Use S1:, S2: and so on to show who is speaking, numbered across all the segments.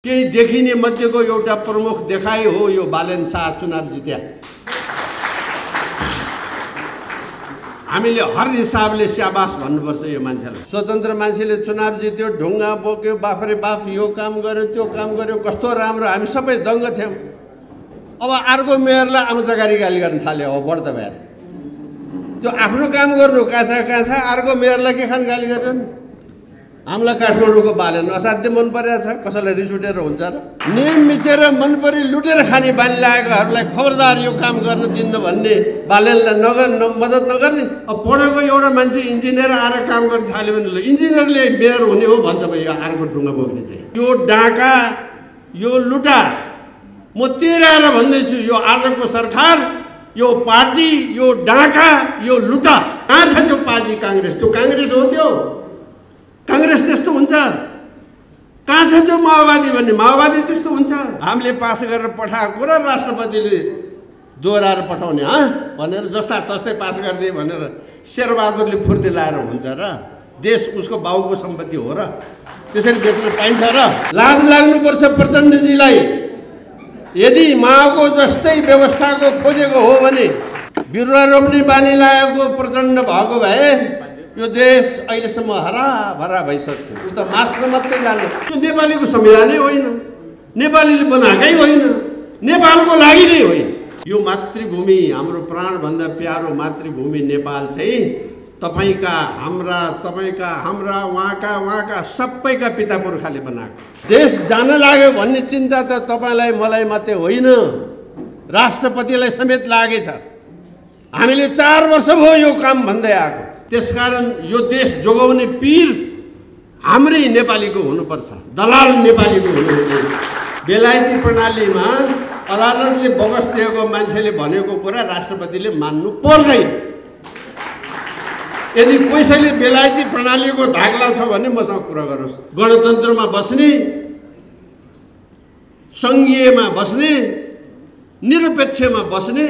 S1: केही देखिने मध्येको एउटा प्रमुख देखाइ हो यो बालेन शाह चुनाव जित्या। हामीले हर हिसाबले स्याबास भन्नुपर्छ यो मान्छेलाई। स्वतन्त्र मान्छेले चुनाव जित्यो, ढुङ्गा बोक्यो, बाफरे बाफ यो काम गर्यो त्यो काम गर्यो, कस्तो राम्रो, हामी सबै दङ्ग थियौँ। अब अर्को मेयरलाई आमचाकारी गाली गर्न थाल्यो। अब बढ्ता भएर त्यो आफ्नो काम गर्नु कहाँ छ अर्को मेयरलाई के खान गाली गर्छन्। हामीलाई काठमाडौँको बालेन असाध्यै मन परेको छ। कसैलाई रिस उठेर हुन्छ र? नियम मिचेर मन परी लुटेर खाने बानी लागेकोहरूलाई खबरदार यो काम गर्न दिन्न भन्ने बालेनलाई मद्दत नगर्ने। अब पढेको एउटा मान्छे इन्जिनियर आएर काम गर्न थाल्यो भने ल इन्जिनियरले मेयर हुने हो भन्छ भाइ। यो अर्को ढुङ्गा बोक्ने चाहिँ यो डाका यो लुटा। म तेराएर भन्दैछु यो आजको सरकार यो पार्टी यो डाका यो लुटा। कहाँ छ त्यो पार्टी काङ्ग्रेस? त्यो काङ्ग्रेस हो? त्यो काङ्ग्रेस त्यस्तो हुन्छ? कहाँ छ त्यो माओवादी भन्ने? माओवादी त्यस्तो हुन्छ? हामीले पास गरेर पठाएको र राष्ट्रपतिले दोहोऱ्याएर पठाउने भनेर जस्ता तस्तै पास गरिदिए भनेर शेरबहादुरले फुर्ती लाएर हुन्छ र? देश उसको बाउको सम्पत्ति हो र? त्यसरी बेच्न पाइन्छ र? लाज लाग्नुपर्छ प्रचण्डजीलाई। यदि माओको जस्तै व्यवस्थाको खोजेको हो भने बिरुवा रोप्ने बानी लागेको प्रचण्ड भएको भए यो देश अहिलेसम्म हराभरा भइसक्थ्यो। ऊ त मास्न मात्रै जाने। यो नेपालीको संविधानै होइन, नेपालीले बनाएकै होइन, नेपालको लागि नै होइन। यो मातृभूमि हाम्रो प्राणभन्दा प्यारो मातृभूमि नेपाल चाहिँ तपाईका हाम्रा उहाँका सबैका पिता पुर्खाले बनाएको देश। जान लाग्यो भन्ने चिन्ता त तपाईँलाई मलाई मात्रै होइन, राष्ट्रपतिलाई समेत लागेछ। हामीले 4 वर्ष भयो यो काम भन्दै आएको। त्यसकारण यो देश जोगाउने पीर हाम्रै नेपालीको हुनुपर्छ, दलाल नेपालीको हुनुहुँदैन। बेलायती प्रणालीमा अदालतले बगस दिएको मान्छेले भनेको कुरा राष्ट्रपतिले मान्नु पर्दैन। यदि कसैले बेलायती प्रणालीको धागला छ भने मसँग कुरा गरोस्। गणतन्त्रमा बस्ने, सङ्घीयमा बस्ने, निरपेक्षमा बस्ने,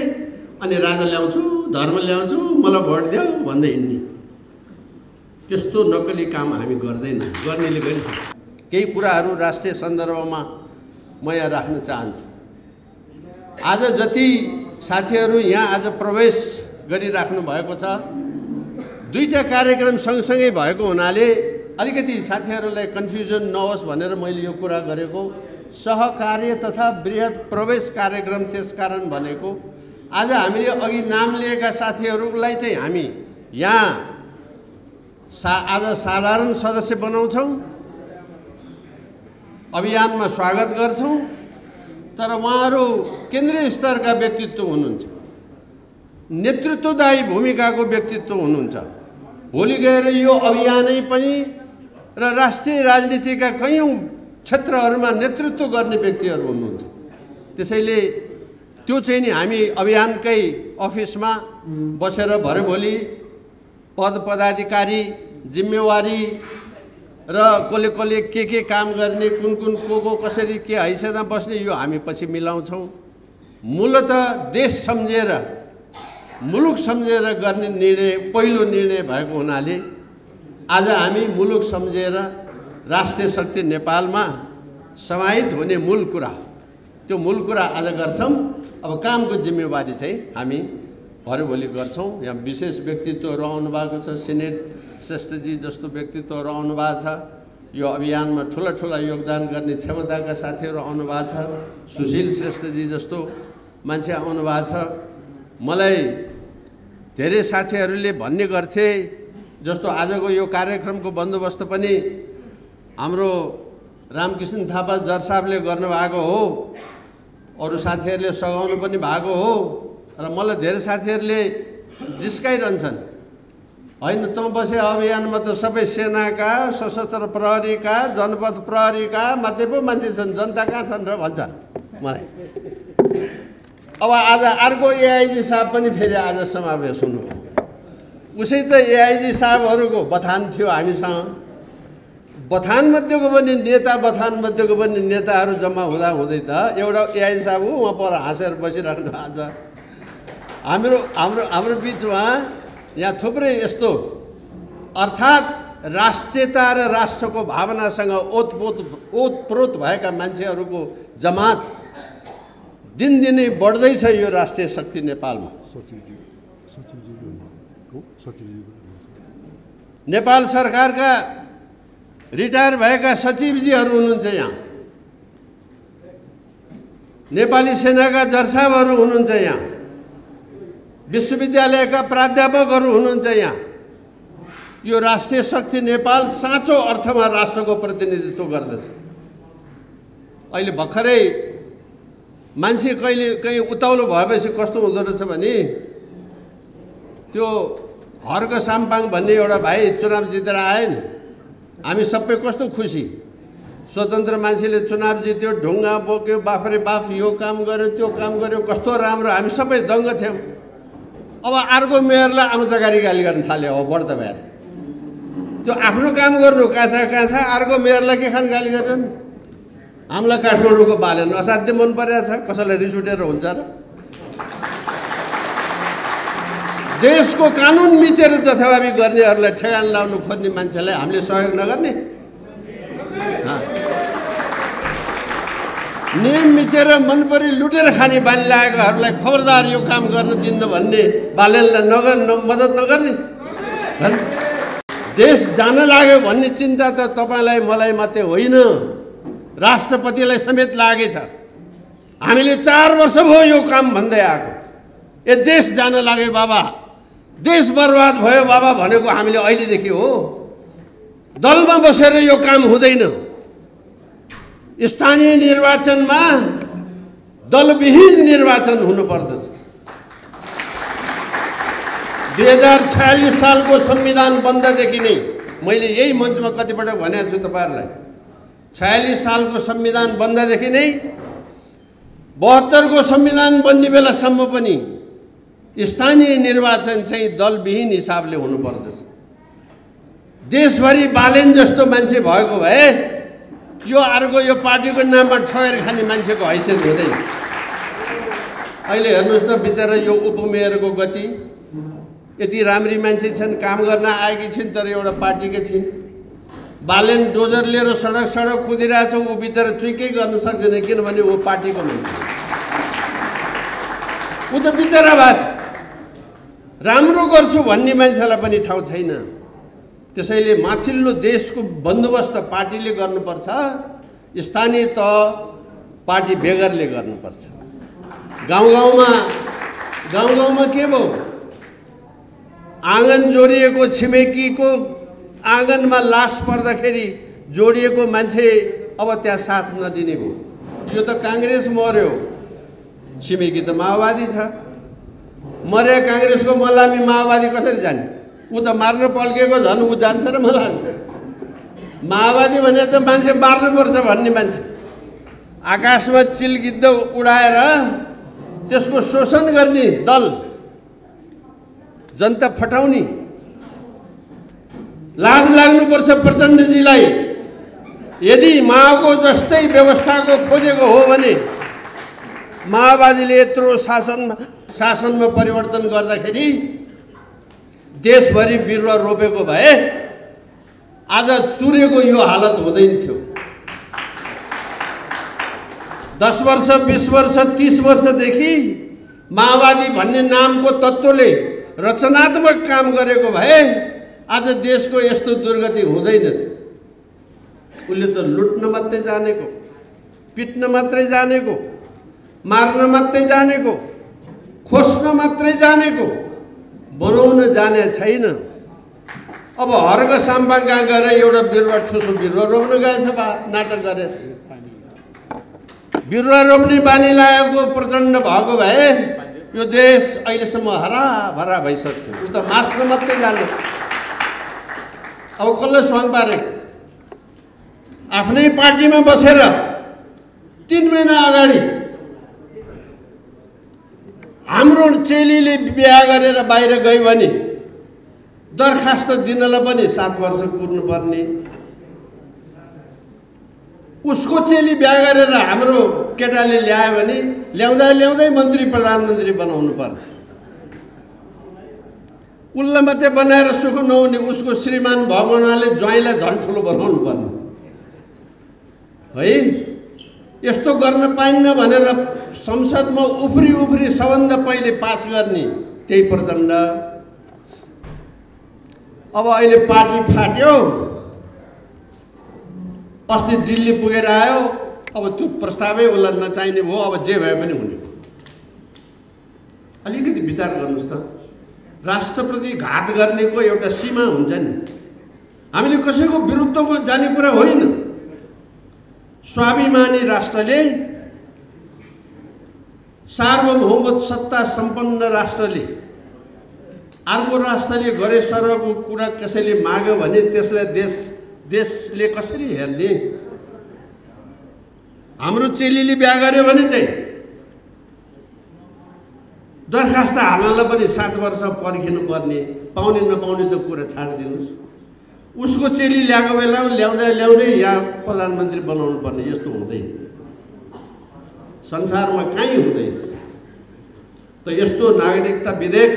S1: अनि राजा ल्याउँछु धर्म ल्याउँछु मलाई भोट देऊ भन्दै हिँड्ने त्यस्तो नक्कली काम हामी गर्दैन। गर्नेले गरिसक्छ। केही कुराहरू राष्ट्रिय सन्दर्भमा म यहाँ राख्न चाहन्छु। आज जति साथीहरू यहाँ आज प्रवेश गरिराख्नु भएको छ, दुईटा कार्यक्रम सँगसँगै भएको हुनाले अलिकति साथीहरूलाई कन्फ्युजन नहोस् भनेर मैले यो कुरा गरेको। सहकार्य तथा बृहत प्रवेश कार्यक्रम त्यसकारण भनेको आज हामीले अघि नाम लिएका साथीहरूलाई चाहिँ हामी यहाँ आज साधारण सदस्य बनाउँछौँ, अभियानमा स्वागत गर्छौँ। तर उहाँहरू केन्द्रीय स्तरका व्यक्तित्व हुनुहुन्छ, नेतृत्वदायी भूमिकाको व्यक्तित्व हुनुहुन्छ। भोलि गएर यो अभियानै पनि र राष्ट्रिय राजनीतिका कयौँ क्षेत्रहरूमा नेतृत्व गर्ने व्यक्तिहरू हुनुहुन्छ। त्यसैले त्यो चाहिँ नि हामी अभियानकै अफिसमा बसेर भरेभोलि पद पदाधिकारी जिम्मेवारी र कसले के काम गर्ने, कुन को कसरी के हैसियतमा बस्ने यो हामी पछि मिलाउँछौँ। मूलतः देश सम्झेर मुलुक सम्झेर गर्ने निर्णय पहिलो निर्णय भएको हुनाले आज हामी मुलुक सम्झेर राष्ट्रिय शक्ति नेपालमा समाहित हुने मूल कुरा, त्यो मूल कुरा आज गर्छौँ। अब कामको जिम्मेवारी चाहिँ हामी भरेभोलि गर्छौँ। यहाँ विशेष व्यक्तित्वहरू आउनुभएको छ, सिनेट श्रेष्ठजी जस्तो व्यक्तित्वहरू आउनुभएको छ। यो अभियानमा ठुला योगदान गर्ने क्षमताका साथीहरू आउनुभएको छ। सुशील श्रेष्ठजी जस्तो मान्छे आउनुभएको छ। मलाई धेरै साथीहरूले भन्ने गर्थे जस्तो आजको यो कार्यक्रमको बन्दोबस्त पनि हाम्रो रामकृष्ण थापा जर साहबले गर्नुभएको हो, अरू साथीहरूले सघाउनु पनि भएको हो। र मलाई धेरै साथीहरूले जिस्काइरहन्छन्, होइन तँ बसे अभियानमा त सबै सेनाका, सशस्त्र प्रहरीका, जनपद प्रहरीका मात्रै पो मान्छे छन्, जनता कहाँ छन् र भन्छन् मलाई। अब आज अर्को एआइजी साहब पनि फेरि आज समावेश हुनुभयो। उसै त एआइजी साहबहरूको बथान थियो हामीसँग। बथान मध्येको पनि नेताहरू जम्मा हुँदै त एउटा एआइजी साहब उहाँ पर हाँसेर बसिराख्नु भएको छ। हाम्रो बिचमा यहाँ थुप्रै यस्तो अर्थात् राष्ट्रियता र राष्ट्रको भावनासँग ओतप्रोत भएका मान्छेहरूको जमात दिनदिनै बढ्दैछ यो राष्ट्रिय शक्ति नेपालमा। नेपाल सरकारका रिटायर भएका सचिवजीहरू हुनुहुन्छ यहाँ, नेपाली सेनाका जर्साबहरू हुनुहुन्छ यहाँ, विश्वविद्यालयका प्राध्यापकहरू हुनुहुन्छ यहाँ। यो राष्ट्रिय शक्ति नेपाल साँचो अर्थमा राष्ट्रको प्रतिनिधित्व गर्दछ। अहिले भर्खरै मान्छे कहिले कहीँ उत्ताउलो भएपछि कस्तो हुँदो रहेछ भने त्यो हर्क साम्पाङ भन्ने एउटा भाइ चुनाव जितेर आए नि, हामी सबै कस्तो खुसी, स्वतन्त्र मान्छेले चुनाव जित्यो, ढुङ्गा बोक्यो, बाफरे बाफ यो काम गर्यो त्यो काम गर्यो, कस्तो राम्रो, हामी सबै दङ्ग थियौँ। अब अर्को मेयरलाई आमचकारी गाली गर्न थाल्यो। अब बढ्दा भएर त्यो आफ्नो काम गर्नु कहाँ छ, अर्को मेयरलाई के खान गाली गर्यो नि। हामीलाई काठमाडौँको बालेन असाध्यै मन परेको छ, कसैलाई रिस उठेर हुन्छ र। देशको कानुन मिचेर जथाभावी गर्नेहरूलाई ठेगान लाउनु खोज्ने मान्छेलाई हामीले सहयोग नगर्ने, नियम मिचेर मन परी लुटेर खाने बानी लागेकोहरूलाई खबरदार यो काम गर्न दिन्न भन्ने बालेनलाई मद्दत नगर्ने। देश जान लाग्यो भन्ने चिन्ता त तपाईँलाई मलाई मात्रै होइन, राष्ट्रपतिलाई समेत लागेछ। हामीले 4 वर्ष भयो यो काम भन्दै आएको। ए देश जान लाग्यो बाबा, देश बर्बाद भयो बाबा भनेको हामीले अहिलेदेखि हो। दलमा बसेर यो काम हुँदैन। स्थानीय निर्वाचनमा दलविहीन निर्वाचन हुनुपर्दछ। 2046 सालको संविधान बन्दादेखि नै मैले यही मञ्चमा कतिपटक भनेको छु तपाईँहरूलाई, 46 सालको संविधान बन्दादेखि नै 72 को संविधान बन्ने बेलासम्म पनि स्थानीय निर्वाचन चाहिँ दलविहीन हिसाबले हुनुपर्दछ। देशभरि बालेन जस्तो मान्छे भएको भए यो अर्को यो पार्टीको नाममा ठगेर खाने मान्छेको हैसियत हुँदैन। अहिले हेर्नुहोस् त बिचरा यो उपमेयरको गति, यति राम्री मान्छे छन्, काम गर्न आएकी छिन्, तर एउटा पार्टीकै छिन्। बालेन डोजर लिएर सडक कुदिरहेछ, ऊ बिचरा चुइकै गर्न सक्दैन, किनभने ऊ पार्टीको मान्छे, ऊ त बिचरा भएको छ। राम्रो गर्छु भन्ने मान्छेलाई पनि ठाउँ छैन। त्यसैले माथिल्लो देशको बन्दोबस्त पार्टीले गर्नुपर्छ, स्थानीय तह पार्टी बेगरले गर्नुपर्छ। गाउँ गाउँमा के भयो, आँगन जोडिएको छिमेकीको आँगनमा लास पर्दाखेरि जोडिएको मान्छे अब त्यहाँ साथ नदिने भयो। यो त काङ्ग्रेस मर्यो, छिमेकी त माओवादी छ। मर्या काङ्ग्रेसको मलामी माओवादी कसरी जाने? ऊ त मार्न पल्केको, झन् ऊ जान्छ र मलाई। माओवादी भने त मान्छे मार्नुपर्छ भन्ने मान्छे, आकाशमा चिलगिद्ध उडाएर त्यसको शोषण गर्ने दल, जनता फटाउने। लाज लाग्नुपर्छ प्रचण्डजीलाई। यदि माओको जस्तै व्यवस्थाको खोजेको हो भने माओवादीले यत्रो शासनमा परिवर्तन गर्दाखेरि देशभरि बिरुवा रोपेको भए आज चुरेको यो हालत हुँदैन थियो। 10 वर्ष 20 वर्ष 30 वर्षदेखि माओवादी भन्ने नामको तत्त्वले रचनात्मक काम गरेको भए आज देशको यस्तो दुर्गति हुँदैन थियो। उसले त लुट्न मात्रै जानेको, पिट्न मात्रै जानेको, मार्न मात्रै जानेको, खोस्न मात्रै जानेको, बनाउन जाने छैन। अब हर्क साम्पाङ कहाँ गएर एउटा बिरुवा ठुसो बिरुवा रोप्न गएछ बा नाटक गरेर। बिरुवा रोप्ने बानी लागेको प्रचण्ड भएको भए यो देश अहिलेसम्म हराभरा भइसक्थ्यो। ऊ त मास्न मात्रै जाने। अब कसले स्वाङ पारे? आफ्नै पार्टीमा बसेर 3 महिना अगाडि हाम्रो चेलीले बिहा गरेर बाहिर गई भने दरखास्त दिनलाई पनि 7 वर्ष कुर्नुपर्ने। उसको चेली बिहा गरेर हाम्रो केटाले ल्यायो भने ल्याउँदै मन्त्री प्रधानमन्त्री बनाउनु पर्ने। उसलाई मात्रै बनाएर सुख नहुने उसको श्रीमान भगवानले ज्वाइँलाई झन् ठुलो बनाउनु पर्ने है। यस्तो गर्न पाइन्न भनेर संसदमा उफ्री सबभन्दा पहिले पास गर्ने त्यही प्रचण्ड। अब अहिले पार्टी फाट्यो, अस्ति दिल्ली पुगेर आयो, अब त्यो प्रस्तावै उसलाई नचाहिने भयो। अब जे भए पनि हुने। अलिकति विचार गर्नुहोस् त, राष्ट्रप्रति घात गर्नेको एउटा सीमा हुन्छ नि। हामीले कसैको विरुद्धको जाने कुरा होइन। स्वाभिमानी राष्ट्रले, सार्वभौम सत्ता सम्पन्न राष्ट्रले अर्को राष्ट्रले गरे सरको कुरा कसैले माग्यो भने त्यसलाई देशले कसरी हेर्ने? हाम्रो चेलीले बिहा गर्यो भने चाहिँ दरखास्त हाल्नलाई पनि 7 वर्ष पर्खिनु पर्ने, पाउने नपाउने त कुरा छाडिदिनुहोस्। उसको चेली ल्याएको बेला ल्याउँदै यहाँ प्रधानमन्त्री बनाउनु पर्ने, यस्तो हुँदैन संसारमा, कहीँ हुँदैन। त यस्तो नागरिकता विधेयक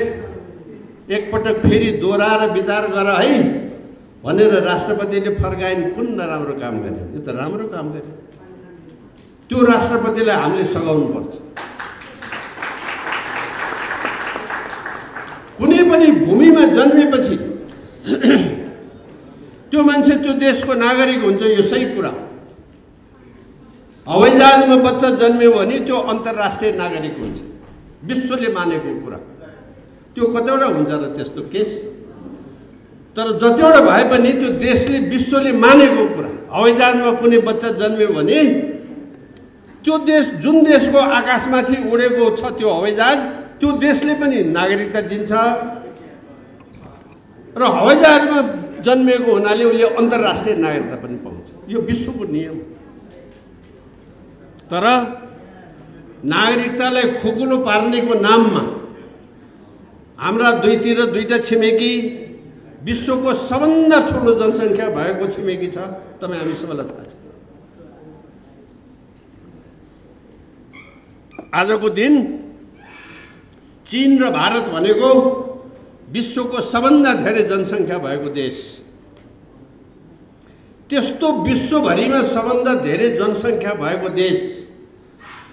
S1: एकपटक फेरि दोहोऱ्याएर विचार गर है भनेर राष्ट्रपतिले फर्काइन्। कुन नराम्रो काम गर्यो? यो त राम्रो काम गर्यो। त्यो राष्ट्रपतिलाई हामीले सघाउनु पर्छ। कुनै पनि भूमिमा जन्मेपछि त्यो मान्छे त्यो देशको नागरिक हुन्छ, यो सही कुरा। हवाईजहाजमा बच्चा जन्मियो भने त्यो अन्तर्राष्ट्रिय नागरिक हुन्छ, विश्वले मानेको कुरा। त्यो कतिवटा हुन्छ र त्यस्तो केस? तर जतिवटा भए पनि त्यो देशले विश्वले मानेको कुरा। हवाईजहाजमा कुनै बच्चा जन्मियो भने त्यो देश, जुन देशको आकाशमाथि उडेको छ त्यो हवाईजहाज, त्यो देशले पनि नागरिकता दिन्छ र हवाईजहाजमा जन्मिएको हुनाले उसले अन्तर्राष्ट्रिय नागरिकता पनि पाउँछ। यो विश्वको नियम। तर नागरिकतालाई खोकुलो पार्नेको नाममा हाम्रा दुईतिर दुईटा छिमेकी, विश्वको सबभन्दा ठुलो जनसङ्ख्या भएको छिमेकी छ, तपाईँ हामी सबैलाई थाहा छ। आजको दिन चीन र भारत भनेको विश्वको सबभन्दा धेरै जनसङ्ख्या भएको देश। त्यस्तो विश्वभरिमा सबभन्दा धेरै जनसङ्ख्या भएको देश,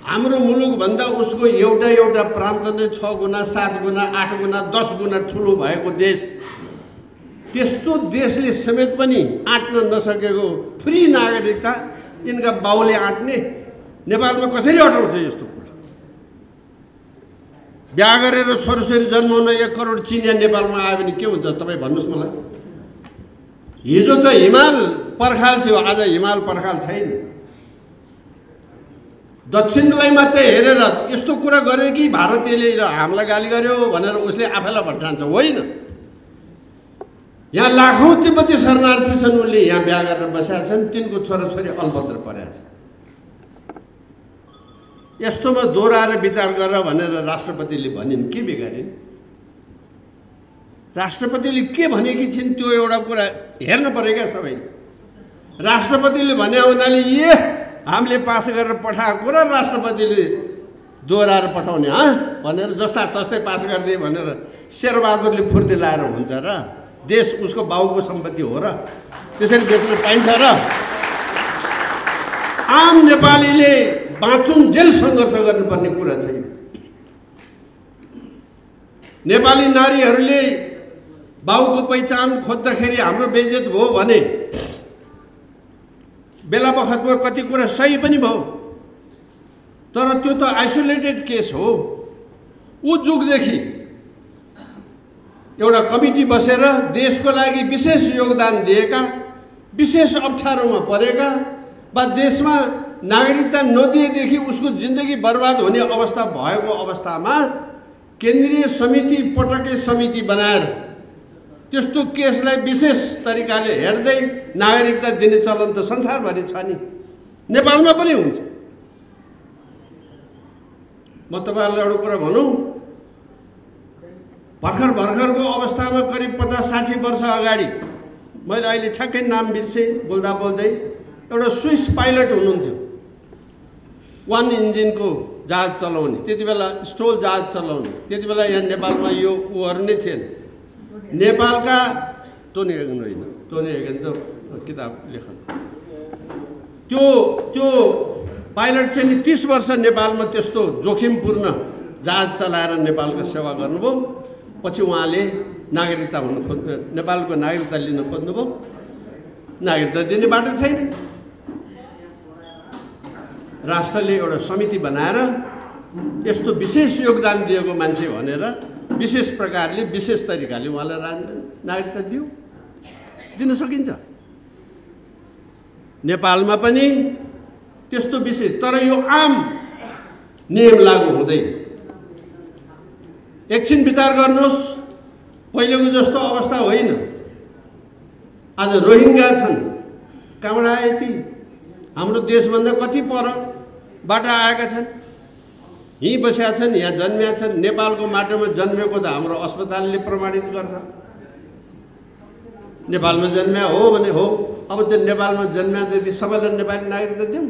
S1: हाम्रो मुलुकभन्दा उसको एउटा प्रान्त नै 6 गुना 7 गुना 8 गुना 10 गुना ठुलो भएको देश। त्यस्तो देशले समेत पनि आँट्न नसकेको फ्री नागरिकता यिनका बाउले आँट्ने, नेपालमा कसरी अटाउँछ यस्तो कुरा? बिहा गरेर छोराछोरी जन्माउन 1 करोड चिनिया नेपालमा आयो भने के हुन्छ तपाईँ भन्नुहोस् मलाई। हिजो त हिमाल पर्खाल थियो, आज हिमाल पर्खाल छैन। दक्षिणलाई मात्रै हेरेर यस्तो कुरा गर्यो कि भारतीयले हामीलाई गाली गर्यो भनेर उसले आफैलाई भट्टान्छ, होइन। यहाँ लाखौँ तिब्बती शरणार्थी छन्, उनले यहाँ बिहा गरेर बसेका छन्, तिनको छोराछोरी अलपत्र परेका छन्। यस्तोमा दोहोऱ्याएर विचार गर भनेर राष्ट्रपतिले भनिन्, के बिगारिन्? राष्ट्रपतिले के भनेकी छिन् त्यो एउटा कुरा हेर्नु पर्यो क्या सबैले। राष्ट्रपतिले भने हुनाले हामीले पास गरेर पठाएको र राष्ट्रपतिले दोहोऱ्याएर पठाउने भनेर जस्ता तस्तै पास गरिदिए भनेर शेरबहादुरले फुर्ती लाएर हुन्छ र? देश उसको बाउको सम्पत्ति हो र? त्यसरी बेच्न पाइन्छ र? आम नेपालीले बाँचुन्जेल सङ्घर्ष गर्नुपर्ने कुरा छैन। नेपाली नारीहरूले बाउको पहिचान खोज्दाखेरि हाम्रो बेइज्जत भयो भने बेला बखतमा कति कुरा सही पनि भयो, तर त्यो त आइसोलेटेड केस हो। ऊ जुगदेखि एउटा कमिटी बसेर देशको लागि विशेष योगदान दिएका, विशेष अप्ठ्यारोमा परेका वा देशमा नागरिकता नदिएदेखि उसको जिन्दगी बर्बाद हुने अवस्था भएको अवस्थामा केन्द्रीय समिति, पटके समिति बनाएर त्यस्तो केसलाई विशेष तरिकाले हेर्दै नागरिकता दिने चलन त संसारभरि छ नि, नेपालमा पनि हुन्छ। म तपाईँहरूलाई एउटा कुरा भनौँ, भर्खरको अवस्थामा करिब 50-60 वर्ष अगाडि, मैले अहिले ठ्याक्कै नाम बिर्सेँ बोल्दै, एउटा स्विस पाइलट हुनुहुन्थ्यो, 1 इन्जिनको जहाज चलाउने, त्यति बेला स्टोल जहाज चलाउने। त्यति बेला यहाँ नेपालमा यो उहरू नै थिएन। नेपालका टोनी हेगन होइन, टोनी हेगन त किताब लेखन, त्यो पाइलट चाहिँ नि 30 वर्ष नेपालमा त्यस्तो जोखिमपूर्ण जहाज चलाएर नेपालको सेवा गर्नुभयो। पछि उहाँले नागरिकता हुनु नेपालको नागरिकता लिन खोज्नुभयो, नागरिकता दिने बाटो छैन। राष्ट्रले एउटा समिति बनाएर यस्तो विशेष योगदान दिएको मान्छे भनेर विशेष प्रकारले विशेष तरिकाले उहाँलाई नागरिकता दिन सकिन्छ। नेपालमा पनि त्यस्तो विशेष, तर यो आम नियम लागू हुँदैन। एकछिन विचार गर्नुहोस्, पहिलेको जस्तो अवस्था होइन। आज रोहिङ्गा छन्, कहाँबाट आए ती? हाम्रो देशभन्दा कति परबाट आएका छन्, यहीँ बसेका छन्, यहाँ जन्मिया छन्। नेपालको माटोमा जन्मेको त हाम्रो अस्पतालले प्रमाणित गर्छ। नेपालमा जन्मिया हो भने हो। अब त्यो नेपालमा जन्मिया जति सबैलाई नेपाली नागरिकता दिउँ।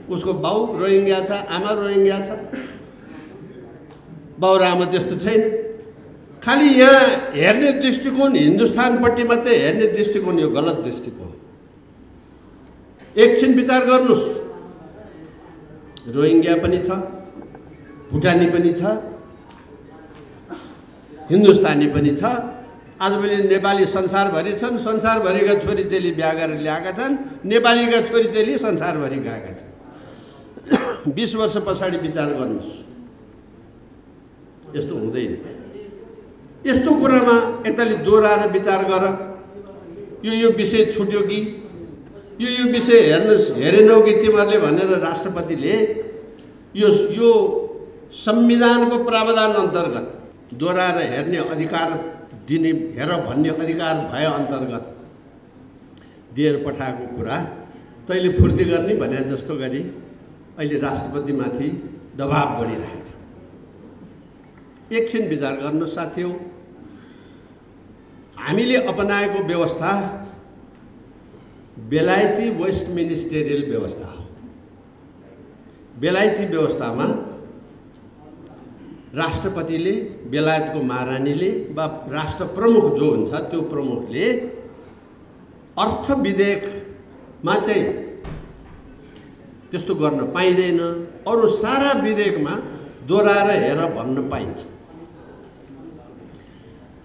S1: उसको बाउ रोहिङ्गा छ, आमा रोहिङ्गा छ, बाउ र आमा त्यस्तो छैन। खालि यहाँ हेर्ने दृष्टिकोण हिन्दुस्तानपट्टि मात्रै हेर्ने दृष्टिकोण यो गलत दृष्टिकोण। एकछिन विचार गर्नुहोस्, रोहिङ्गा पनि छ, भुटानी पनि छ, हिन्दुस्तानी पनि छ। आजभोलि नेपाली संसारभरि छन्, संसारभरिका छोरीचेली बिहा गरेर ल्याएका छन्, नेपालीका छोरीचेली संसारभरि गएका छन्। 20 वर्ष पछाडि विचार गर्नुहोस्, यस्तो हुँदैन। यस्तो कुरामा एकताले दोहोऱ्याएर विचार गर। यो विषय छुट्यो कि यो विषय हेरेनौ कि तिमीहरूले भनेर राष्ट्रपतिले यो संविधानको प्रावधान अन्तर्गत दोहोऱ्याएर हेर्ने अधिकार दिने, हेर भन्ने अधिकार भए अन्तर्गत दिएर पठाएको कुरा तैँले फुर्ती गर्ने भने जस्तो गरी अहिले राष्ट्रपतिमाथि दबाब बढिरहेको छ। एकछिन विचार गर्नु साथीहरु, हामीले अपनाएको व्यवस्था बेलायती वेस्ट मिनिस्टेरियल व्यवस्था हो। बेलायती व्यवस्थामा राष्ट्रपतिले, बेलायतको महारानीले वा राष्ट्र प्रमुख जो हुन्छ त्यो प्रमुखले अर्थ विधेयकमा चाहिँ त्यस्तो गर्न पाइँदैन। अरु सारा विधेयकमा दोहोऱ्याएर हेर भन्न पाइन्छ।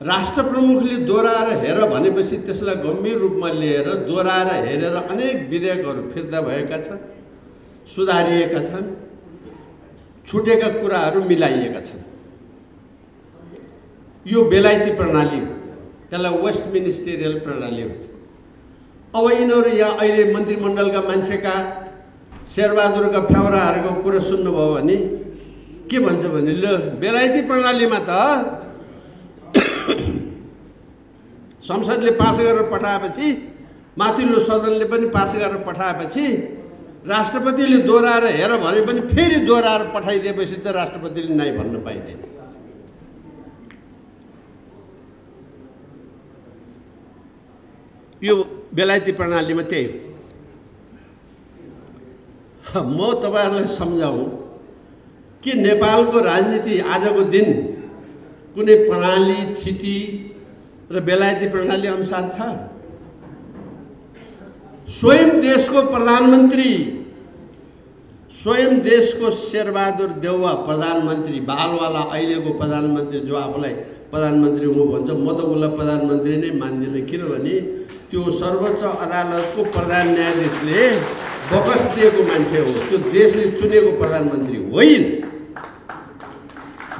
S1: राष्ट्र प्रमुखले दोहोऱ्याएर हेर भनेपछि त्यसलाई गम्भीर रूपमा लिएर दोहोऱ्याएर हेरेर अनेक विधेयकहरू फिर्ता भएका छन्, सुधारिएका छन्, छुटेका कुराहरू मिलाइएका छन्। यो बेलायती प्रणाली हो, त्यसलाई वेस्ट मिनिस्टेरियल प्रणाली हुन्छ। अब यिनीहरू यहाँ अहिले मन्त्रीमण्डलका मान्छेका शेरबहादुरका फ्याउराहरूको कुरा सुन्नुभयो भने के भन्छ भने, ल बेलायती प्रणालीमा त संसदले पास गरेर पठाएपछि, माथिल्लो सदनले पनि पास गरेर पठाएपछि राष्ट्रपतिले दोहोऱ्याएर हेर भने पनि फेरि दोहोऱ्याएर पठाइदिएपछि त राष्ट्रपतिले नाइ भन्न पाइँदैन। यो बेलायती प्रणालीमा त्यही हो। म तपाईहरुलाई सम्झाउँ कि नेपालको राजनीति आजको दिन कुनै प्रणाली, थिति र बेलायती प्रणाली अनुसार छ। स्वयं देशको प्रधानमन्त्री, स्वयं देशको शेरबहादुर देउवा प्रधानमन्त्री, बालवाला अहिलेको प्रधानमन्त्री जो आफूलाई प्रधानमन्त्री हुनु भन्छ, म त उसलाई प्रधानमन्त्री नै मान्दिनँ। किनभने त्यो सर्वोच्च अदालतको प्रधान न्यायाधीशले बकस दिएको मान्छे हो, त्यो देशले चुनेको प्रधानमन्त्री होइन।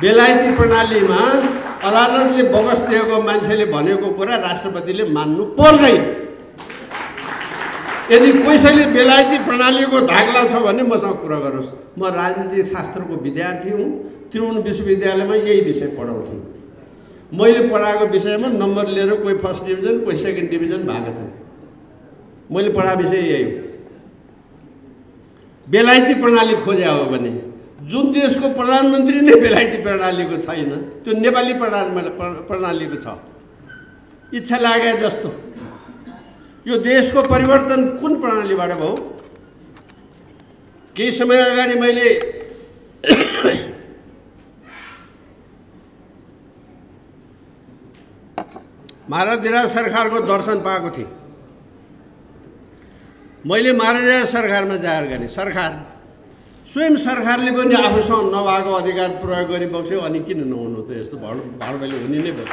S1: बेलायती प्रणालीमा अदालतले बकस दिएको मान्छेले भनेको कुरा राष्ट्रपतिले मान्नु पर्दैन। यदि कसैले बेलायती प्रणालीको धाक लाउँछ भने मसँग कुरा गरोस्। म राजनीतिक शास्त्रको विद्यार्थी हुँ, त्रिभुवन विश्वविद्यालयमा यही विषय पढाउँथेँ। मैले पढाएको विषयमा नम्बर लिएर कोही फर्स्ट डिभिजन, कोही सेकेन्ड डिभिजन भएको छन्। मैले पढाएको विषय यही हो। बेलायती प्रणाली खोज्या हो भने जुन देशको प्रधानमन्त्री नै बेलायती प्रणालीको छैन, त्यो नेपाली प्रणालीको छ। इच्छा लागे जस्तो यो देशको परिवर्तन कुन प्रणालीबाट भयो? केही समय अगाडि मैले महाराज सरकारको दर्शन पाएको थिएँ। मैले महाराज सरकारमा जाहेर गर्ने सरकार स्वयं सरकारले पनि आफूसँग नभएको अधिकार प्रयोग गरिबक्स्यो। अनि किन नहुनु त यस्तो भाडुभाइले हुने नै भयो।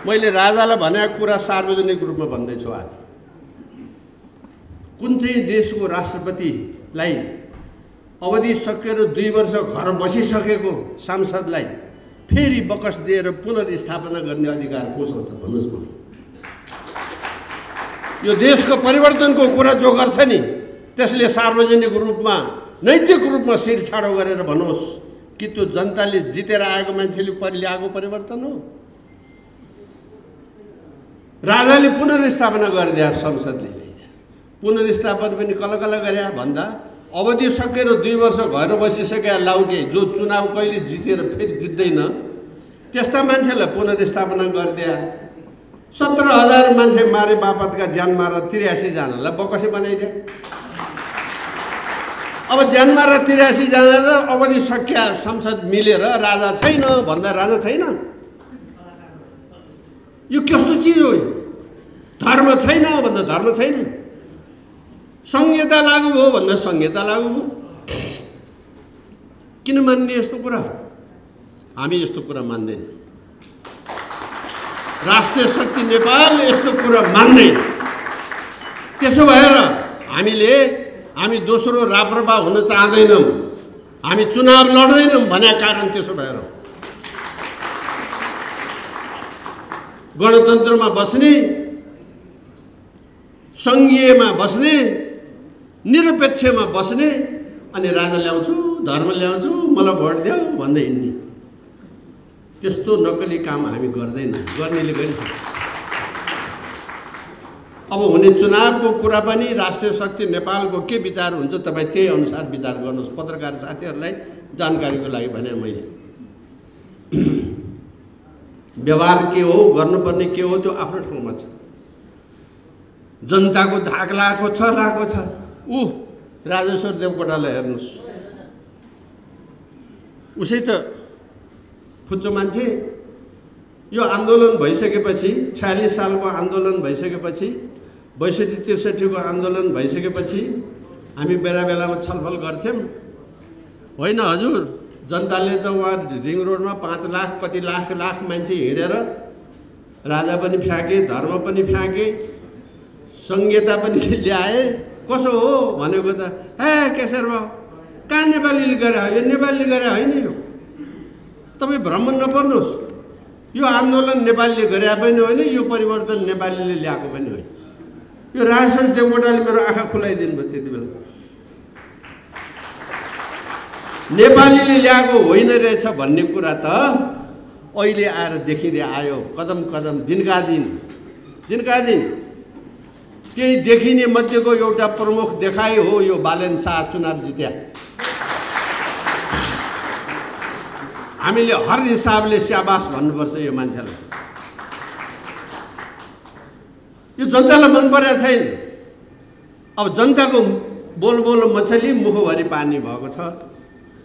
S1: मैले राजालाई भनेको कुरा सार्वजनिक रूपमा भन्दैछु। आज कुन चाहिँ देशको राष्ट्रपतिलाई अवधि सकेर 2 वर्ष घर बसिसकेको सांसदलाई फेरि बकस दिएर पुनर्स्थापना गर्ने अधिकार कोसँग छ भन्नुहोस् मलाई। यो देशको परिवर्तनको कुरा जो गर्छ नि त्यसले सार्वजनिक रूपमा नैतिक रूपमा शिर छाडो गरेर भन्नुहोस् कि त्यो जनताले जितेर आएको मान्छेले ल्याएको परिवर्तन हो। राजाले पुनर्स्थापना गरिदिए संसदले। पुनर्स्थापना पनि कल गरे भन्दा अवधि सकेर 2 वर्ष घर बसिसकेका लाउके जो चुनाव कहिले जितेर फेरि जित्दैन त्यस्ता मान्छेलाई पुनर्स्थापना गरिदिए। 17,000 मान्छे मारे बापतका ज्यान मार 83 जनालाई बकसी बनाइदिए। अब ज्यान मार 83 जना र अवधि सकिया संसद मिलेर राजा छैन भन्दा राजा छैन। यो कस्तो चिज हो? धर्म छैन भन्दा धर्म छैन। संहिता लागू भयो भन्दा संहिता लागू भयो। किन मान्ने यस्तो कुरा? हामी यस्तो कुरा मान्दैन। राष्ट्रिय शक्ति नेपाल यस्तो कुरा मान्दैन। त्यसो भएर हामी दोस्रो राप्रपा हुन चाहदैनौँ। हामी चुनाव लड्दैनौँ भने कारण त्यसो भएर गणतन्त्रमा बस्ने, सङ्घीयमा बस्ने, निरपेक्षमा बस्ने अनि राजा ल्याउँछु धर्म ल्याउँछु मलाई भोट देऊ भन्दै हिँड्ने त्यस्तो नक्कली काम हामी गर्दैनौँ। गर्नेले गरिसक्छ। अब हुने चुनावको कुरा पनि राष्ट्रिय शक्ति नेपालको के विचार हुन्छ तपाईँ त्यही अनुसार विचार गर्नुहोस्। पत्रकार साथीहरूलाई जानकारीको लागि भने मैले व्यवहार के हो गर्नुपर्ने के हो त्यो आफ्नो ठाउँमा छ। जनताको धाक लागेको छ राजेश्वर देवकोटालाई हेर्नुहोस्। उसै त फुच्चो मान्छे। यो आन्दोलन भइसकेपछि 46 सालको आन्दोलन भइसकेपछि 62-63 को आन्दोलन भइसकेपछि हामी बेलामा छलफल गर्थ्यौँ। होइन हजुर जनताले त वहाँ रिङ रोडमा 5 लाख कति लाख मान्छे हिँडेर राजा पनि फ्याँके धर्म पनि फ्याँके संहिता पनि ल्याए। कसो हो भनेको त केसर भयो कहाँ नेपालीले गरे हो? यो नेपालीले गरे होइन। यो तपाईँ भ्रम नपर्नुहोस्। यो आन्दोलन नेपालीले गरे पनि होइन, यो परिवर्तन नेपालीले ल्याएको पनि होइन। यो राजेश्वर देवकोटाले मेरो आँखा खुलाइदिनु भयो त्यति बेला। नेपालीले ल्याएको होइन रहेछ भन्ने कुरा त अहिले आएर देखिँदै आयो। कदम दिनका दिन त्यही देखिने मध्येको एउटा प्रमुख देखाइ हो यो बालेन शाह चुनाव जित्या। हामीले हर हिसाबले स्याबास भन्नुपर्छ यो मान्छेलाई। यो जनतालाई मन परेको छैन। अब जनताको बोल मछली मुखभरि पानी भएको छ।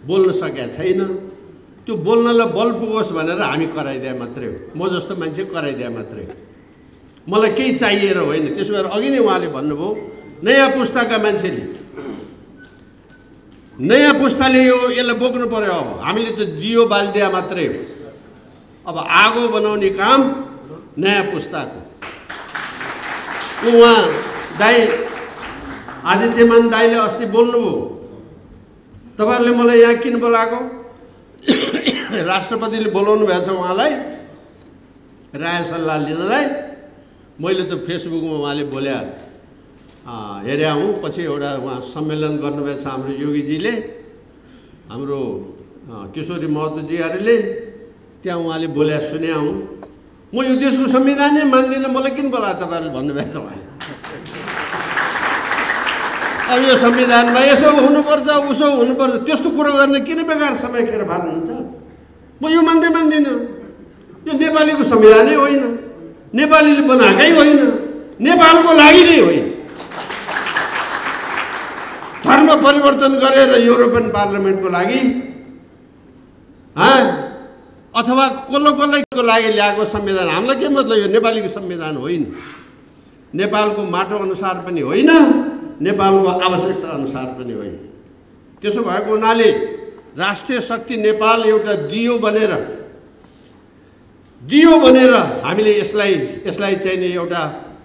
S1: बोल्न सकेका छैन। त्यो बोल्नलाई बल पुगोस् भनेर हामी कराइदिए मात्रै हो। म जस्तो मान्छे कराइदिए मात्रै हो। मलाई केही चाहिएर होइन। त्यसो भएर अघि नै उहाँले भन्नुभयो नयाँ पुस्ताका मान्छेले नयाँ पुस्ताले यसलाई बोक्नु पर्यो। अब हामीले त दियो बालिदिया मात्रै हो। अब आगो बनाउने काम नयाँ पुस्ताको। उहाँ दाइ आदित्यमान दाइले अस्ति बोल्नुभयो तपाईँहरूले मलाई यहाँ किन बोलाएको? राष्ट्रपतिले बोलाउनु भएको छ उहाँलाई राय सल्लाह लिनलाई। मैले त फेसबुकमा उहाँले बोले हेरे हूँ। पछि एउटा उहाँ सम्मेलन गर्नुभएको छ हाम्रो योगीजीले, हाम्रो किशोरी महतोजीहरूले त्यहाँ उहाँले बोले सुने हूँ। म यो देशको संविधान नै मान्दिनँ, मलाई किन बोलायो तपाईँहरूले भन्नुभएको छ उहाँले। अब यो संविधानमा यसो हुनुपर्छ उसो हुनुपर्छ त्यस्तो कुरो गर्ने किन बेकार समय खेर फाल्नुहुन्छ? म यो मान्दिनँ। यो नेपालीको संविधानै होइन, नेपालीले बनाएकै होइन, नेपालको लागि नै होइन। धर्म परिवर्तन गरेर युरोपियन पार्लियामेन्टको लागि अथवा कसैको लागि ल्याएको संविधान। हामीलाई के मतलब? यो नेपालीको संविधान होइन, नेपालको माटो अनुसार पनि होइन, नेपालको आवश्यकता अनुसार पनि होइन। त्यसो भएको हुनाले राष्ट्रिय शक्ति नेपाल एउटा दियो बनेर हामीले यसलाई चाहिँ नि एउटा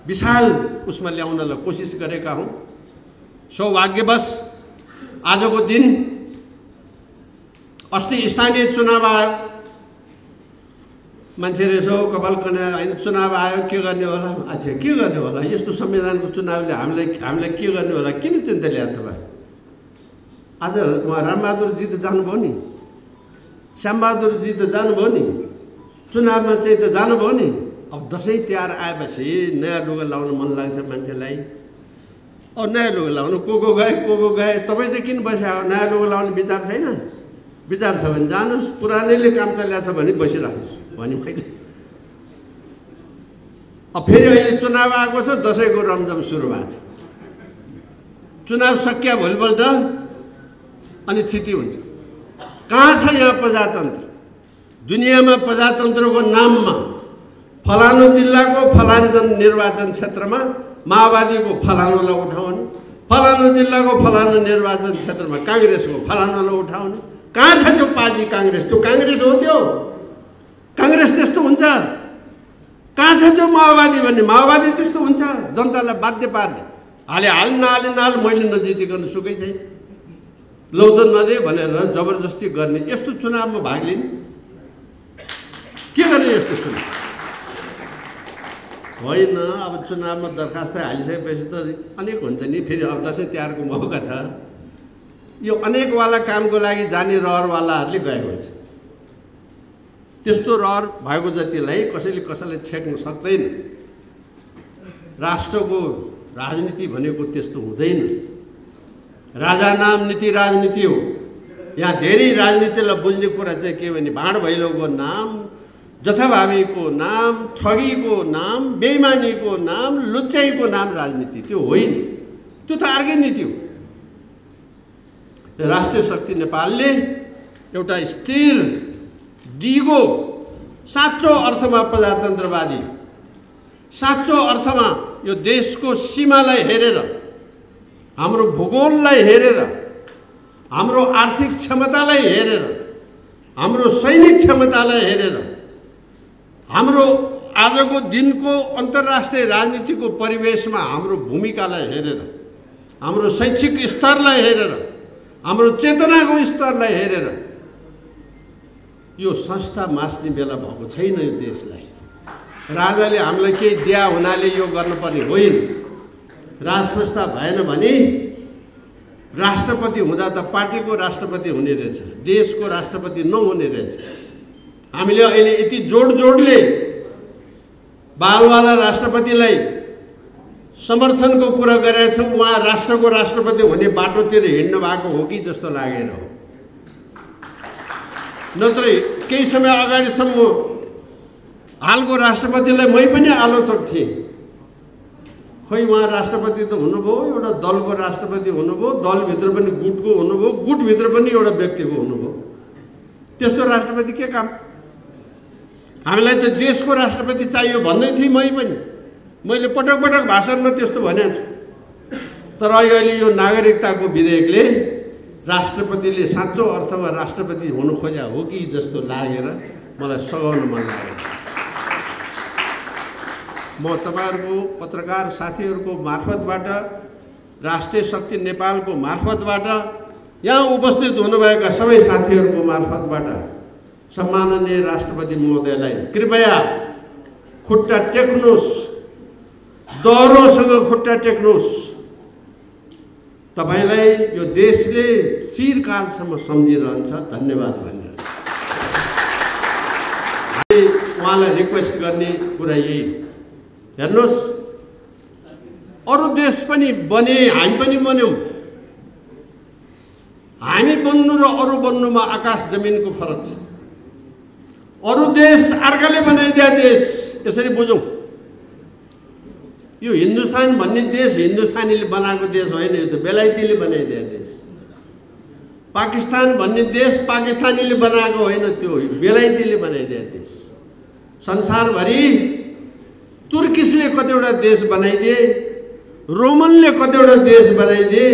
S1: विशाल उसमा ल्याउनलाई कोसिस गरेका हौँ। सौभाग्यवश आजको दिन अस्ति स्थानीय चुनाव आयो, मान्छेले यसो कपाल खन्या होइन, चुनाव आयो के गर्ने होला, अच्छा के गर्ने होला, यस्तो संविधानको चुनावले हामीलाई के गर्ने होला, किन चिन्ता ल्याएर तपाईँ? आज उहाँ रामबहादुरजी त जानुभयो नि, श्यामबहादुरजी त जानुभयो नि, चुनावमा चाहिँ त जानुभयो नि। अब दसैँ तिहार आएपछि नयाँ लुगा लाउन मन लाग्छ मान्छेलाई। अब नयाँ लुगा लाउनु को गए, तपाईँ चाहिँ किन बस्यो? नयाँ लुगा लाउने विचार छैन? विचार छ भने जानुहोस्, पुरानैले काम चलिरहेछ भने बसिराख्नुहोस् भने मैले। अब फेरि अहिले चुनाव आएको छ, दसैँको रमझम सुरु भएको छ। चुनाव सकिया भोलिपल्ट अनि स्थिति हुन्छ। कहाँ छ यहाँ प्रजातन्त्र? दुनियाँमा प्रजातन्त्रको नाममा फलानु जिल्लाको फलानु निर्वाचन क्षेत्रमा माओवादीको फलानुलाई उठाउने, फलानु जिल्लाको फलानु निर्वाचन क्षेत्रमा काङ्ग्रेसको फलानुलाई उठाउने। कहाँ छ त्यो पार्टी काङ्ग्रेस? त्यो काङ्ग्रेस हो? त्यो काङ्ग्रेस त्यस्तो हुन्छ? कहाँ छ त्यो माओवादी भन्ने? माओवादी त्यस्तो हुन्छ? जनतालाई बाध्य पार्ने, हाल मैले नजितिकन सुकै चाहिँ लौ त नदे भनेर जबरजस्ती गर्ने यस्तो चुनावमा भाग लिने के गर्ने? यस्तो चुनाव होइन। अब चुनावमा दरखास्त हालिसकेपछि त अनेक हुन्छ नि। फेरि अब दसैँ तिहारको मौका छ, यो अनेकवाला कामको लागि जाने रहरवालाहरूले गएको हुन्छ। त्यस्तो रहर भएको जतिलाई कसैले छेक्न सक्दैन। राष्ट्रको राजनीति भनेको त्यस्तो हुँदैन। राजा नाम नीति राजनीति हो। यहाँ धेरै राजनीतिलाई बुझ्ने कुरा चाहिँ के भने भाँड भैलोको नाम, जथाभावीको नाम, ठगीको नाम, बेइमानीको नाम, लुच्चाइको नाम राजनीति त्यो होइन। त्यो त अर्कै नीति हो। राष्ट्रिय शक्ति नेपालले एउटा स्थिर, दिगो, साँचो अर्थमा प्रजातन्त्रवादी, साँचो अर्थमा यो देशको सीमालाई हेरेर, हाम्रो भूगोललाई हेरेर, हाम्रो आर्थिक क्षमतालाई हेरेर, हाम्रो सैनिक क्षमतालाई हेरेर, हाम्रो आजको दिनको अन्तर्राष्ट्रिय राजनीतिको परिवेशमा हाम्रो भूमिकालाई हेरेर, हाम्रो शैक्षिक स्तरलाई हेरेर, हाम्रो चेतनाको स्तरलाई हेरेर यो संस्था मास्ने बेला भएको छैन। यो देशलाई राजाले हामीलाई केही दिया हुनाले यो गर्नुपर्ने होइन। राज संस्था भएन भने राष्ट्रपति हुँदा त पार्टीको राष्ट्रपति हुने रहेछ, देशको राष्ट्रपति नहुने रहेछ। हामीले अहिले यति जोडले बालवाला राष्ट्रपतिलाई समर्थनको कुरा गरेका छौँ। उहाँ राष्ट्रको राष्ट्रपति हुने बाटोतिर हिँड्नु भएको हो कि जस्तो लागेर हो। नत्र केही समय अगाडिसम्म हालको राष्ट्रपतिलाई मै पनि आलोचक थिएँ। खै उहाँ राष्ट्रपति त हुनुभयो, एउटा दलको राष्ट्रपति हुनुभयो, दलभित्र पनि गुटको हुनुभयो, गुटभित्र पनि एउटा व्यक्तिको हुनुभयो। त्यस्तो राष्ट्रपति के काम? हामीलाई त देशको राष्ट्रपति चाहियो भन्दै थिएँ मै पनि। मैले पटक भाषणमा त्यस्तो भनेको छु। तर अहिले यो नागरिकताको विधेयकले राष्ट्रपतिले साँचो अर्थमा राष्ट्रपति हुनु खोज्या हो कि जस्तो लागेर मलाई सघाउन मन लागेको छ। म तपाईहरुको पत्रकार साथीहरुको मार्फतबाट, राष्ट्रिय शक्ति नेपालको मार्फतबाट, यहाँ उपस्थित हुनुभएका सबै साथीहरुको मार्फतबाट सम्माननीय राष्ट्रपति महोदयलाई कृपया खुट्टा टेक्नुस्, दोहोरोसँग खुट्टा टेक्नुस्। तपाईलाई यो देशले चिरकालसम्म सम्झिरहन्छ। धन्यवाद भनेर उहाँलाई रिक्वेस्ट गर्ने कुरा यही। हेर्नुहोस्, अरू देश पनि बने, हामी पनि बन्यौँ। हामी बन्नु र अरू बन्नुमा आकाश जमिनको फरक छ। अरू देश अर्काले बनाइदिया देश, त्यसरी बुझौँ। यो हिन्दुस्तान भन्ने देश हिन्दुस्तानीले बनाएको देश होइन, यो त बेलायतीले बनाइदिया देश। पाकिस्तान भन्ने देश पाकिस्तानीले बनाएको होइन, त्यो बेलायतीले बनाइदिए देश। संसारभरि तुर्किसले कतिवटा देश बनाइदिए, रोमनले कतिवटा देश बनाइदिए,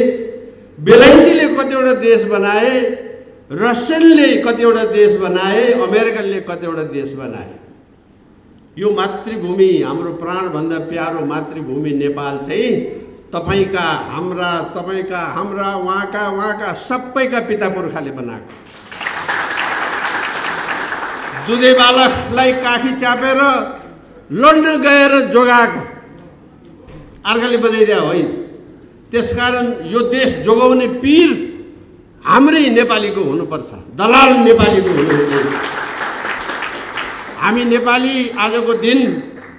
S1: बेलायतीले कतिवटा देश बनाए, रसियनले कतिवटा देश बनाए, अमेरिकनले कतिवटा देश बनाए। यो मातृभूमि, हाम्रो प्राणभन्दा प्यारो मातृभूमि नेपाल चाहिँ तपाईका हाम्रा उहाँका सबैका पिता पुर्खाले बनाएको। दुधे बालकलाई काखी चापेर लड्न गएर जोगाएको अर्काले बनाइदिया होइन। त्यसकारण यो देश जोगाउने पीर हाम्रै नेपालीको हुनुपर्छ, दलाल नेपालीको हुनुहुँदैन। हामी नेपाली आजको दिन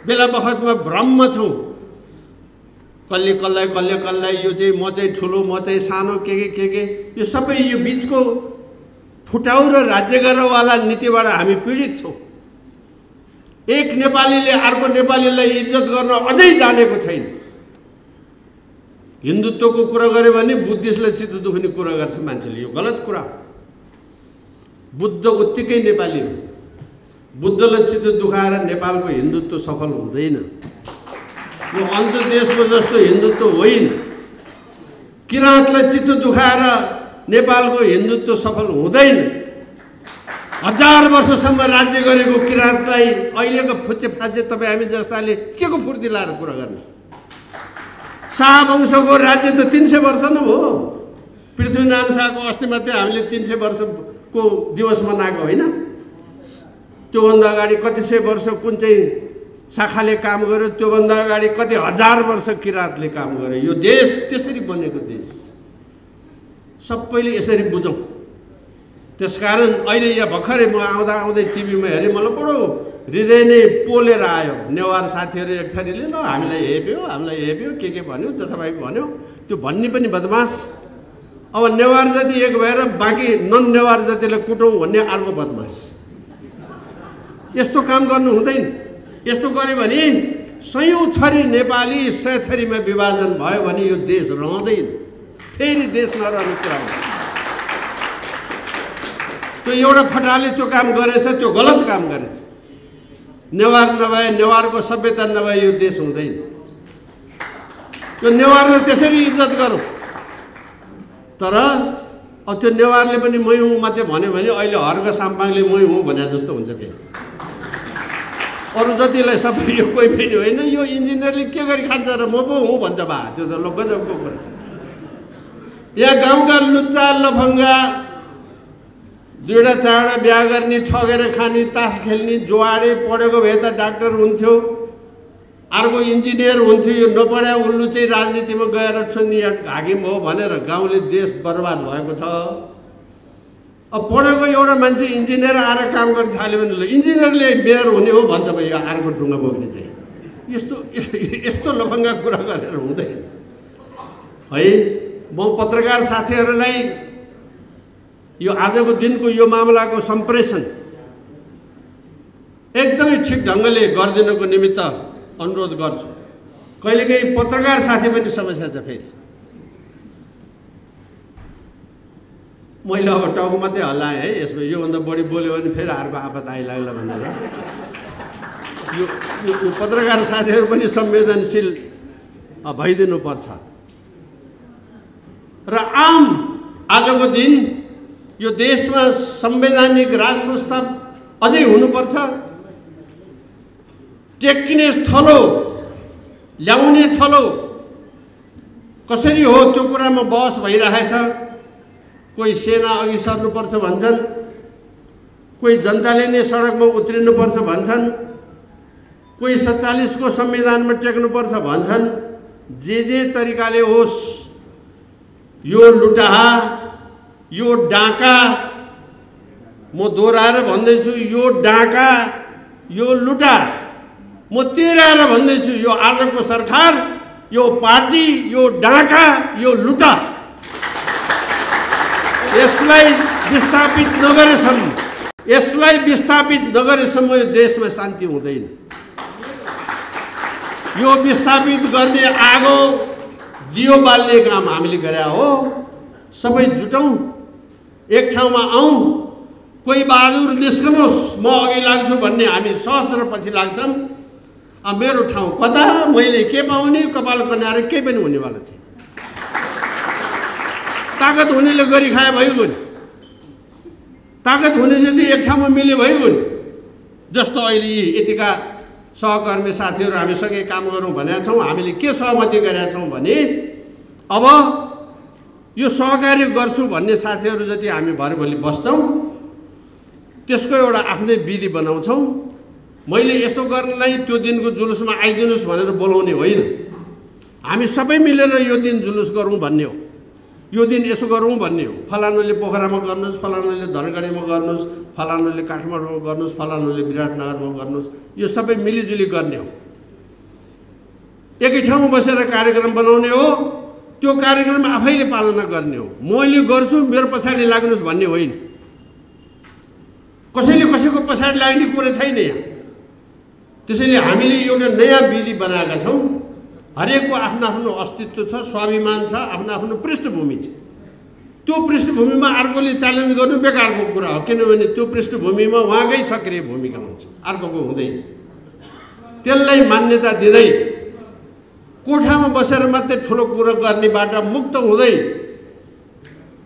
S1: बेला बखतमा भ्रममा छौँ। कसले कसलाई यो चाहिँ म चाहिँ ठुलो, म चाहिँ सानो, के यो सबै यो बिचको फुटाउ र राज्य गर्नवाला नीतिबाट हामी पीडित छौँ। एक नेपालीले अर्को नेपालीलाई इज्जत गर्न अझै जानेको छैन। हिन्दुत्वको कुरा गर्यो भने बुद्धिस्टले चित्त दुख्ने कुरा गर्छ मान्छेले, यो गलत कुरा। बुद्ध उत्तिकै नेपाली हो। बुद्धले चित्त दुखाएर नेपालको हिन्दुत्व सफल हुँदैन। यो अन्त देशको जस्तो हिन्दुत्व होइन। किराँतलाई चित्त दुखाएर नेपालको हिन्दुत्व सफल हुँदैन। 1000 वर्षसम्म राज्य गरेको किराँतलाई अहिलेको फुच्चे फाच्चे तपाईँ हामी जस्ताले के को फुर्ती लाएर कुरा गर्ने? शाहवंशको राज्य त 300 वर्ष नै हो। पृथ्वीनारायण शाहको अस्ति मात्रै हामीले 300 वर्षको दिवस मनाएको होइन। त्योभन्दा अगाडि कति सय वर्ष कुन चाहिँ शाखाले काम गर्यो, त्योभन्दा अगाडि कति 1000 वर्ष किराँतले काम गर्यो। यो देश त्यसरी बनेको देश, सबैले यसरी बुझौँ। त्यसकारण अहिले यहाँ भर्खरै म आउँदै टिभीमा हेरेँ, मलाई बडो हृदय नै पोलेर आयो। नेवार साथीहरू एक थरीले ल हामीलाई हेप्यो के भन्यो, जथाभावी भन्यो। त्यो भन्ने पनि बदमास। अब नेवार जाति एक भएर बाँकी नन नेवार जातिलाई कुटौँ भन्ने अर्को बदमास। यस्तो काम गर्नु हुँदैन। यस्तो गर्यो भने 100 थरी नेपाली 100 थरीमा विभाजन भयो भने यो देश रहँदैन। फेरि देश नरहने कुरा हो। त्यो एउटा फटाले त्यो काम गरेछ, त्यो गलत काम गरेछ। नेवार नभए, नेवारको सभ्यता नभए यो देश हुँदैन। त्यो नेवारले त्यसरी इज्जत गरौँ। तर अब त्यो नेवारले पनि मै हुँ मात्रै भन्यो भने अहिले हर्क साम्पाङले मै हुँ भने जस्तो हुन्छ। फेरि अरू जतिलाई सबै यो कोही पनि होइन, यो इन्जिनियरले के गरी खान्छ र म पो हुँ भन्छ बा। त्यो त गजबको कुरा। यहाँ गाउँका लुच्चा लफङ्गा, 2 4 बिहा गर्ने, ठगेर खाने, तास खेल्ने, जुवाडे, पढेको भए त डाक्टर हुन्थ्यो, अर्को इन्जिनियर हुन्थ्यो। यो नपढ्या उल्लु चाहिँ राजनीतिमा गएर ठुनी हाकिम हो भनेर गाउँले देश बर्बाद भएको छ। अब पढेको एउटा मान्छे इन्जिनियर आएर काम गर्न थाल्यो भने ल इन्जिनियरले मेयर हुने हो भन्छ भाइ। यो अर्को ढुङ्गा बोक्ने चाहिँ यस्तो लफङ्गा कुरा गरेर हुँदैन है। म पत्रकार साथीहरूलाई यो आजको दिनको यो मामलाको सम्प्रेषण एकदमै ठिक ढङ्गले गरिदिनको निमित्त अनुरोध गर्छु। कहिलेकाहीँ पत्रकार साथी पनि समस्या छ। फेरि मैले अब टाउको मात्रै हल्लाएँ है यसमा। योभन्दा बढी बोल्यो भने फेरि अर्को आपत आइलाग्ला भनेर यो पत्रकार साथीहरू पनि संवेदनशील भइदिनुपर्छ। र आम आजको दिन यो देशमा संवैधानिक राज संस्था अझै हुनुपर्छ। टेक्ने थलो, ल्याउने थलो कसरी हो त्यो कुरामा बहस भइरहेछ। कोही सेना अघि सर्नुपर्छ भन्छन्, कोही जनताले नै सडकमा उत्रिनुपर्छ भन्छन्, कोही 47 को संविधानमा टेक्नुपर्छ भन्छन्। जे तरिकाले होस्, यो लुटाहा, यो डाका, म दोहोऱ्याएर भन्दैछु, यो डाका, यो लुटा, म तेह्राएर भन्दैछु, यो आजको सरकार, यो पार्टी, यो डाका, यो लुटा, यसलाई विस्थापित नगरेसम्म यो देशमा शान्ति हुँदैन। यो विस्थापित गर्ने आगो दियो बाल्ने काम हामीले गरे हो। सबै जुटौँ एक ठाउँमा आउँ, कोही बहादुर निस्कनुहोस्, म अघि लाग्छु भन्ने हामी सहस्र पछि लाग्छौँ। मेरो ठाउँ कता, मैले के पाउने, कपाल कन्याएर केही पनि हुनेवाला छैन। ताकत हुनेले गरी खाए भइगयो नि, ताकत हुने जति एक ठाउँमा मिले भइगयो नि। जस्तो अहिले यतिका सहकर्मी साथीहरू हामीसँगै काम गरौँ भनेका छौँ। हामीले के सहमति गरेका छौँ भने अब यो सहकार्य गर्छु भन्ने साथीहरू जति हामी भरेभोलि बस्छौँ, त्यसको एउटा आफ्नै विधि बनाउँछौँ। मैले यस्तो गर्नलाई त्यो दिनको जुलुसमा आइदिनुहोस् भनेर बोलाउने होइन। हामी सबै मिलेर यो दिन जुलुस गरौँ भन्ने हो, यो दिन यसो गरौँ भन्ने हो। फलानुले पोखरामा गर्नुहोस्, फलानुले धनगढीमा गर्नुहोस्, फलानुले काठमाडौँमा गर्नुहोस्, फलानुले विराटनगरमा गर्नुहोस्, यो सबै मिलिजुली गर्ने हो। एकै ठाउँमा बसेर कार्यक्रम बनाउने हो, त्यो कार्यक्रम आफैले पालना गर्ने हो। मैले गर्छु मेरो पछाडि लाग्नुहोस् भन्ने होइन। कसैले कसैको पछाडि लाग्ने कुरा छैन यहाँ। त्यसैले हामीले एउटा नयाँ विधि बनाएका छौँ। हरेकको आफ्नो आफ्नो अस्तित्व छ, स्वाभिमान छ, आफ्नो आफ्नो पृष्ठभूमि छ। त्यो पृष्ठभूमिमा अर्कोले च्यालेन्ज गर्नु बेकारको कुरा हो, किनभने त्यो पृष्ठभूमिमा उहाँकै सक्रिय भूमिका हुन्छ, अर्कोको हुँदैन। त्यसलाई मान्यता दिँदै कोठामा बसेर मात्रै ठुलो कुरो गर्नेबाट मुक्त हुँदै,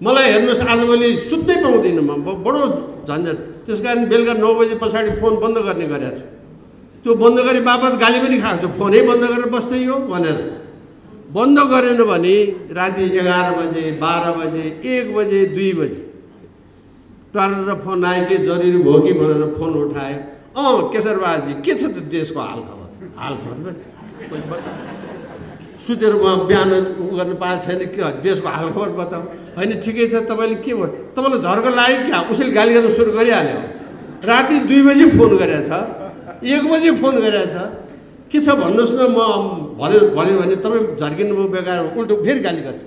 S1: मलाई हेर्नुहोस् आजभोलि सुत्नै पाउँदिनँ म, बडो झन्झट। त्यस कारण बेलुका 9 बजे पछाडि फोन बन्द गर्ने गरेको छु। त्यो बन्द गरे बापत गाली पनि खाएको छु, फोनै बन्द गरेर बस्दै यो भनेर। बन्द गरेन भने राति 11 बजे, 12 बजे, 1 बजे, 2 बजे टरेर फोन आयो, के जरुरी भयो कि भनेर फोन उठायो। केशर बाजी के छ त देशको हालखबर? हालखबर कोही बताऊ, सुतेर बिहान गर्न पाएको छैन, के देशको हालखबर बताऊ। होइन ठिकै छ, तपाईँले के भयो, तपाईँलाई झर्को लाग्यो क्या? उसले गाली गर्न सुरु गरिहाल्यो। राति 2 बजे फोन गरेछ, 1 बजे फोन गरेछ, के छ भन्नुहोस् न, म भन्यो भने तपाईँ झर्किनु भयो बेकार, उल्टो फेरि गाली गर्छ।